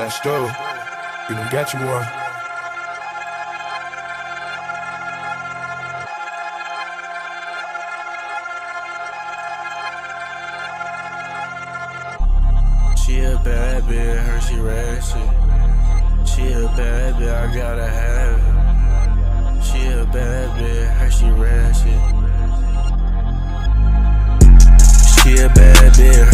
Let's go. You done got you one. She a bad bitch, her she ratchet. She a bad bitch, I gotta have it. She a bad bitch, her she ratchet. She a bad bitch,